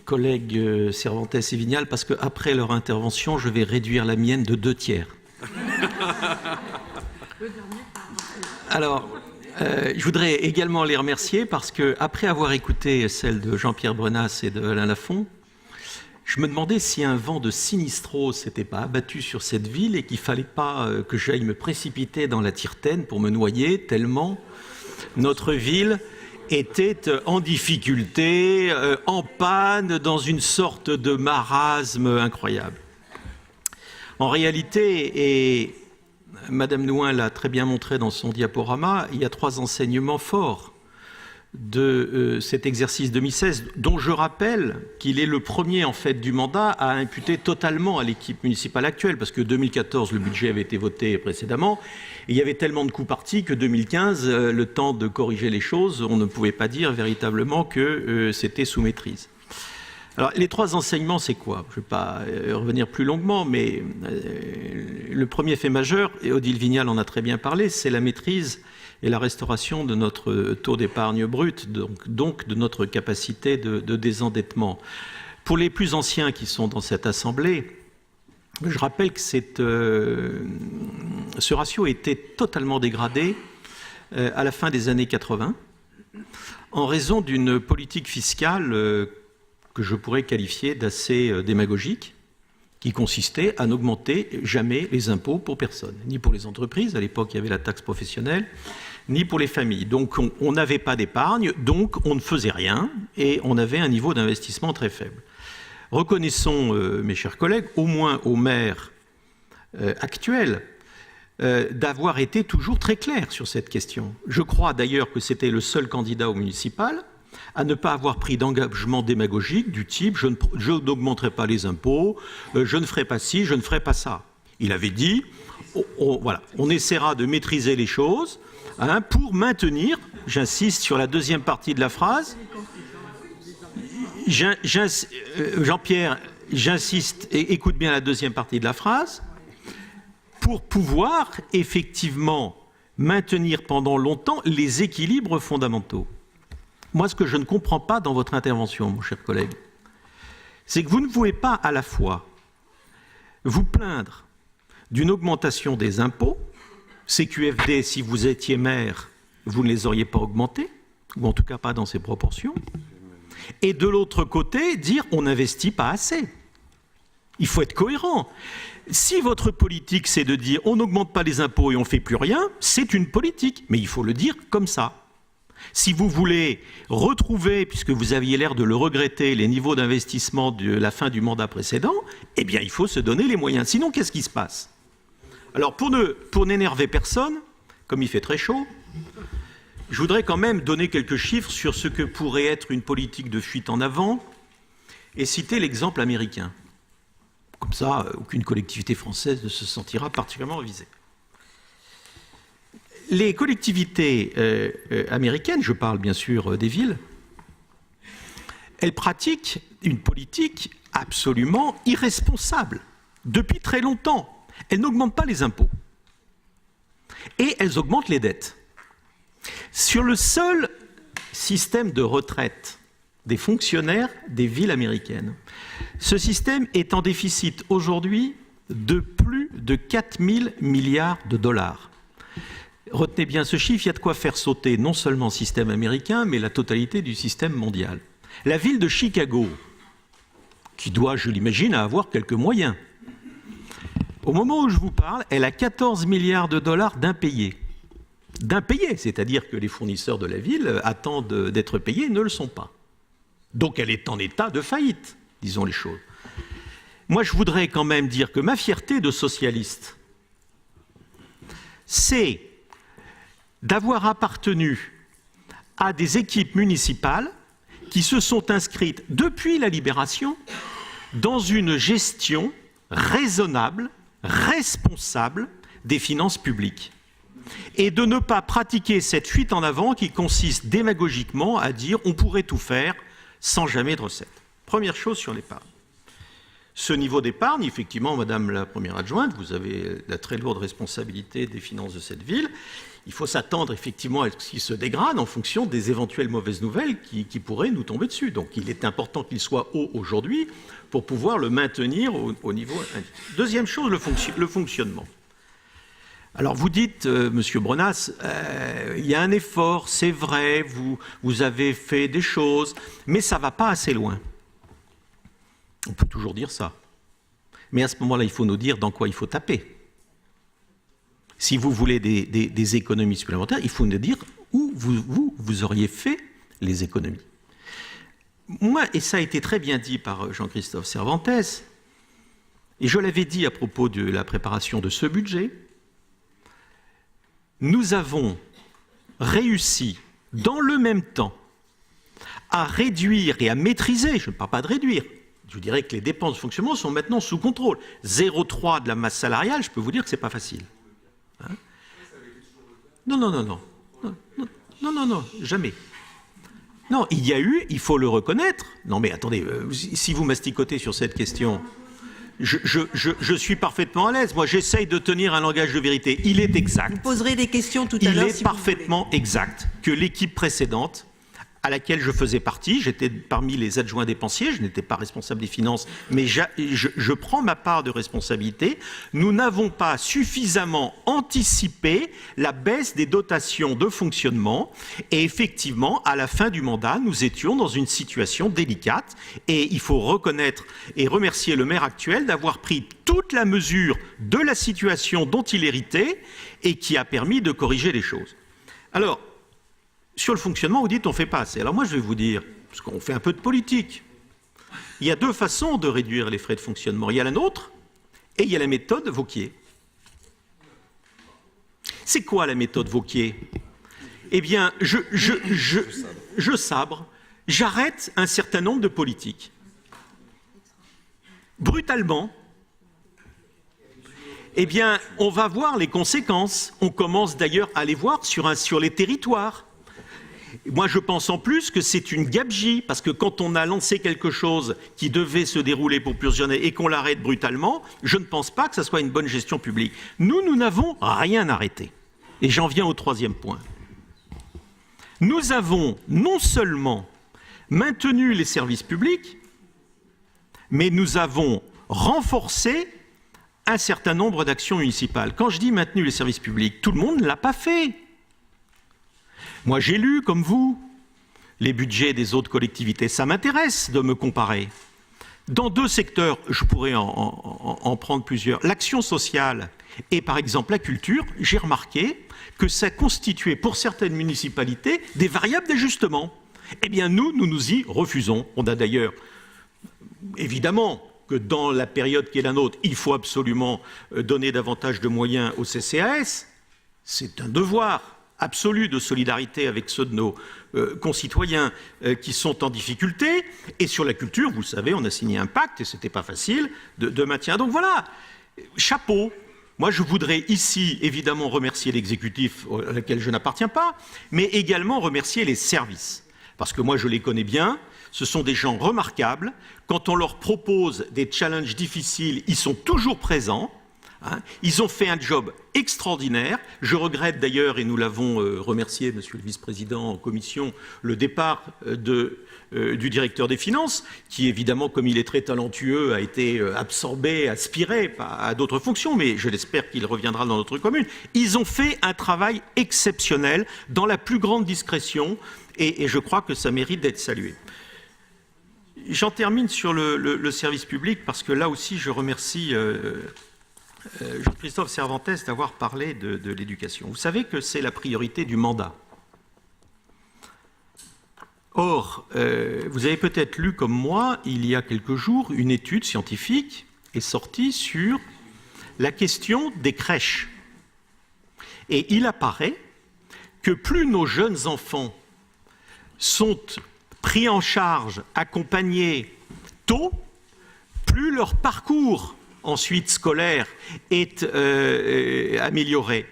collègues Cervantes et Vignal, parce qu'après leur intervention, je vais réduire la mienne de 2/3. Alors, je voudrais également les remercier parce qu'après avoir écouté celle de Jean-Pierre Brenas et de Alain Lafont, je me demandais si un vent de sinistrose s'était pas abattu sur cette ville et qu'il ne fallait pas que j'aille me précipiter dans la Tirtaine pour me noyer, tellement notre ville était en difficulté, en panne, dans une sorte de marasme incroyable. En réalité, et Madame Nouin l'a très bien montré dans son diaporama, il y a 3 enseignements forts de cet exercice 2016, dont je rappelle qu'il est le premier en fait du mandat à imputer totalement à l'équipe municipale actuelle, parce que 2014 le budget avait été voté précédemment, et il y avait tellement de coups partis que 2015, le temps de corriger les choses, on ne pouvait pas dire véritablement que c'était sous maîtrise. Alors les 3 enseignements, c'est quoi? Je ne vais pas revenir plus longuement, mais le premier fait majeur, et Odile Vignal en a très bien parlé, c'est la maîtrise et la restauration de notre taux d'épargne brute, donc de notre capacité de désendettement. Pour les plus anciens qui sont dans cette assemblée, je rappelle que ce ratio était totalement dégradé à la fin des années 80 en raison d'une politique fiscale que je pourrais qualifier d'assez démagogique, qui consistait à n'augmenter jamais les impôts pour personne, ni pour les entreprises, à l'époque il y avait la taxe professionnelle, ni pour les familles. Donc on n'avait pas d'épargne, donc on ne faisait rien, et on avait un niveau d'investissement très faible. Reconnaissons, mes chers collègues, au moins aux maires actuels, d'avoir été toujours très clairs sur cette question. Je crois d'ailleurs que c'était le seul candidat au municipal à ne pas avoir pris d'engagement démagogique du type « je n'augmenterai pas les impôts, je ne ferai pas ci, je ne ferai pas ça ». Il avait dit voilà, on essaiera de maîtriser les choses pour maintenir, j'insiste sur la deuxième partie de la phrase, Jean-Pierre, j'insiste et écoute bien la deuxième partie de la phrase, pour pouvoir effectivement maintenir pendant longtemps les équilibres fondamentaux. Moi, ce que je ne comprends pas dans votre intervention, mon cher collègue, c'est que vous ne pouvez pas à la fois vous plaindre d'une augmentation des impôts, CQFD, si vous étiez maire, vous ne les auriez pas augmentés, ou en tout cas pas dans ces proportions, et de l'autre côté, dire on n'investit pas assez. Il faut être cohérent. Si votre politique, c'est de dire on n'augmente pas les impôts et on ne fait plus rien, c'est une politique, mais il faut le dire comme ça. Si vous voulez retrouver, puisque vous aviez l'air de le regretter, les niveaux d'investissement de la fin du mandat précédent, eh bien il faut se donner les moyens. Sinon, qu'est-ce qui se passe? Alors pour n'énerver personne, comme il fait très chaud, je voudrais quand même donner quelques chiffres sur ce que pourrait être une politique de fuite en avant et citer l'exemple américain. Comme ça, aucune collectivité française ne se sentira particulièrement visée. Les collectivités américaines, je parle bien sûr des villes, elles pratiquent une politique absolument irresponsable depuis très longtemps. Elles n'augmentent pas les impôts et elles augmentent les dettes. Sur le seul système de retraite des fonctionnaires des villes américaines, ce système est en déficit aujourd'hui de plus de 4 000 milliards de dollars. Retenez bien ce chiffre, il y a de quoi faire sauter non seulement le système américain, mais la totalité du système mondial. La ville de Chicago, qui doit, je l'imagine, avoir quelques moyens, au moment où je vous parle, elle a 14 milliards de dollars d'impayés. D'impayés, c'est-à-dire que les fournisseurs de la ville attendent d'être payés et ne le sont pas. Donc elle est en état de faillite, disons les choses. Moi, je voudrais quand même dire que ma fierté de socialiste, c'est d'avoir appartenu à des équipes municipales qui se sont inscrites depuis la Libération dans une gestion raisonnable, responsable des finances publiques. Et de ne pas pratiquer cette fuite en avant qui consiste démagogiquement à dire on pourrait tout faire sans jamais de recettes. Première chose sur l'épargne. Ce niveau d'épargne, effectivement, Madame la Première adjointe, vous avez la très lourde responsabilité des finances de cette ville, il faut s'attendre effectivement à ce qu'il se dégrade en fonction des éventuelles mauvaises nouvelles qui pourraient nous tomber dessus. Donc il est important qu'il soit haut aujourd'hui pour pouvoir le maintenir au niveau indiqué. Deuxième chose, le fonctionnement. Alors vous dites, Monsieur Brenas, il y a un effort, c'est vrai, vous avez fait des choses, mais ça ne va pas assez loin. On peut toujours dire ça. Mais à ce moment-là, il faut nous dire dans quoi il faut taper. Si vous voulez des économies supplémentaires, il faut nous dire où vous auriez fait les économies. Moi, et ça a été très bien dit par Jean-Christophe Cervantes, et je l'avais dit à propos de la préparation de ce budget, nous avons réussi dans le même temps à réduire et à maîtriser, je ne parle pas de réduire, je dirais que les dépenses de fonctionnement sont maintenant sous contrôle. 0,3 de la masse salariale, je peux vous dire que ce n'est pas facile. Hein? Non, jamais. Non, il y a eu, il faut le reconnaître. Non mais attendez, si vous masticotez sur cette question, je suis parfaitement à l'aise. Moi, j'essaye de tenir un langage de vérité. Il est exact. Vous poserez des questions tout à l'heure. Il est parfaitement exact que l'équipe précédente, à laquelle je faisais partie, j'étais parmi les adjoints dépensiers, je n'étais pas responsable des finances, mais je prends ma part de responsabilité. Nous n'avons pas suffisamment anticipé la baisse des dotations de fonctionnement et effectivement, à la fin du mandat, nous étions dans une situation délicate et il faut reconnaître et remercier le maire actuel d'avoir pris toute la mesure de la situation dont il héritait et qui a permis de corriger les choses. Alors, sur le fonctionnement, vous dites on ne fait pas assez. Alors moi, je vais vous dire, parce qu'on fait un peu de politique, il y a deux façons de réduire les frais de fonctionnement. Il y a la nôtre et il y a la méthode Vauquier. C'est quoi la méthode Vauquier? Eh bien, je sabre, j'arrête un certain nombre de politiques. Brutalement, eh bien, on va voir les conséquences. On commence d'ailleurs à les voir sur les territoires. Moi, je pense en plus que c'est une gabegie, parce que quand on a lancé quelque chose qui devait se dérouler pour plusieurs années et qu'on l'arrête brutalement, je ne pense pas que ce soit une bonne gestion publique. Nous n'avons rien arrêté. Et j'en viens au troisième point. Nous avons non seulement maintenu les services publics, mais nous avons renforcé un certain nombre d'actions municipales. Quand je dis maintenu les services publics, tout le monde ne l'a pas fait. Moi, j'ai lu, comme vous, les budgets des autres collectivités. Ça m'intéresse de me comparer. Dans deux secteurs, je pourrais en prendre plusieurs. L'action sociale et, par exemple, la culture, j'ai remarqué que ça constituait, pour certaines municipalités, des variables d'ajustement. Eh bien, nous y refusons. On a d'ailleurs, évidemment, que dans la période qui est la nôtre, il faut absolument donner davantage de moyens au CCAS. C'est un devoir absolu de solidarité avec ceux de nos concitoyens qui sont en difficulté. Et sur la culture, vous le savez, on a signé un pacte, et ce n'était pas facile, de maintien. Donc voilà, chapeau. Moi, je voudrais ici, évidemment, remercier l'exécutif auquel je n'appartiens pas, mais également remercier les services. Parce que moi, je les connais bien, ce sont des gens remarquables. Quand on leur propose des challenges difficiles, ils sont toujours présents. Ils ont fait un job extraordinaire. Je regrette d'ailleurs, et nous l'avons remercié, Monsieur le Vice-président, en commission, le départ du directeur des finances, qui évidemment, comme il est très talentueux, a été absorbé, aspiré à d'autres fonctions, mais je l'espère qu'il reviendra dans notre commune. Ils ont fait un travail exceptionnel, dans la plus grande discrétion, et je crois que ça mérite d'être salué. J'en termine sur le service public, parce que là aussi, je remercie Jean-Christophe Cervantes d'avoir parlé de l'éducation. Vous savez que c'est la priorité du mandat. Or, vous avez peut-être lu comme moi, il y a quelques jours, une étude scientifique est sortie sur la question des crèches. Et il apparaît que plus nos jeunes enfants sont pris en charge, accompagnés tôt, plus leur parcours ensuite scolaire est amélioré.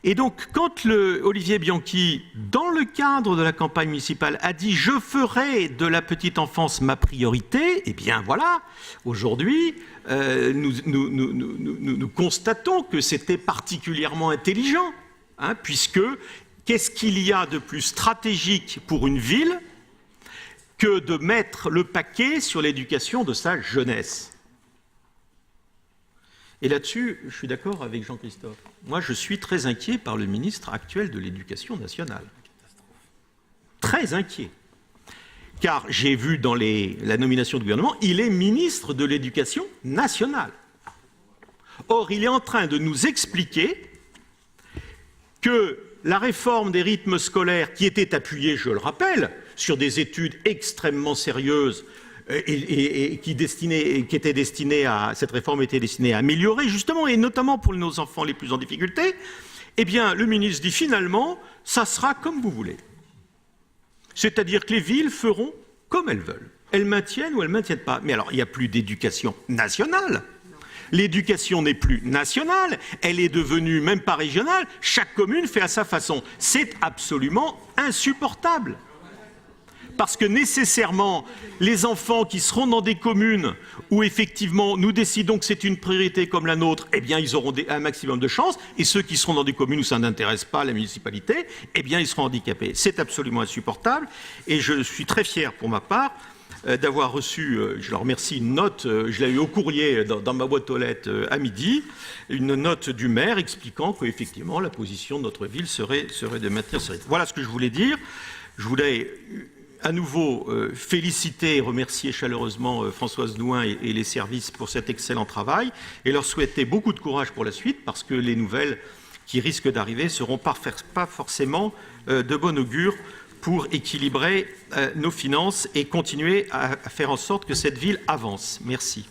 Et donc, quand Olivier Bianchi, dans le cadre de la campagne municipale, a dit « je ferai de la petite enfance ma priorité », eh bien voilà, aujourd'hui, nous constatons que c'était particulièrement intelligent. hein, puisque qu'est-ce qu'il y a de plus stratégique pour une ville que de mettre le paquet sur l'éducation de sa jeunesse? Et là-dessus, je suis d'accord avec Jean-Christophe. Moi, je suis très inquiet par le ministre actuel de l'Éducation nationale. Très inquiet. Car j'ai vu dans la nomination du gouvernement, il est ministre de l'Éducation nationale. Or, il est en train de nous expliquer que la réforme des rythmes scolaires, qui était appuyée, je le rappelle, sur des études extrêmement sérieuses, cette réforme était destinée à améliorer, justement, et notamment pour nos enfants les plus en difficulté, eh bien, le ministre dit finalement, ça sera comme vous voulez. C'est-à-dire que les villes feront comme elles veulent. Elles maintiennent ou elles ne maintiennent pas. Mais alors, il n'y a plus d'éducation nationale. L'éducation n'est plus nationale, elle est devenue même pas régionale. Chaque commune fait à sa façon. C'est absolument insupportable. Parce que nécessairement, les enfants qui seront dans des communes où effectivement nous décidons que c'est une priorité comme la nôtre, eh bien ils auront un maximum de chances, et ceux qui seront dans des communes où ça n'intéresse pas la municipalité, eh bien ils seront handicapés. C'est absolument insupportable, et je suis très fier pour ma part d'avoir reçu, je leur remercie, une note, je l'ai eu au courrier dans ma boîte aux lettres à midi, une note du maire expliquant qu'effectivement la position de notre ville serait de maintenir ce rythme. Voilà ce que je voulais dire. Je voulais à nouveau féliciter et remercier chaleureusement Françoise Nouin et les services pour cet excellent travail et leur souhaiter beaucoup de courage pour la suite parce que les nouvelles qui risquent d'arriver ne seront pas forcément de bon augure pour équilibrer nos finances et continuer à faire en sorte que cette ville avance. Merci.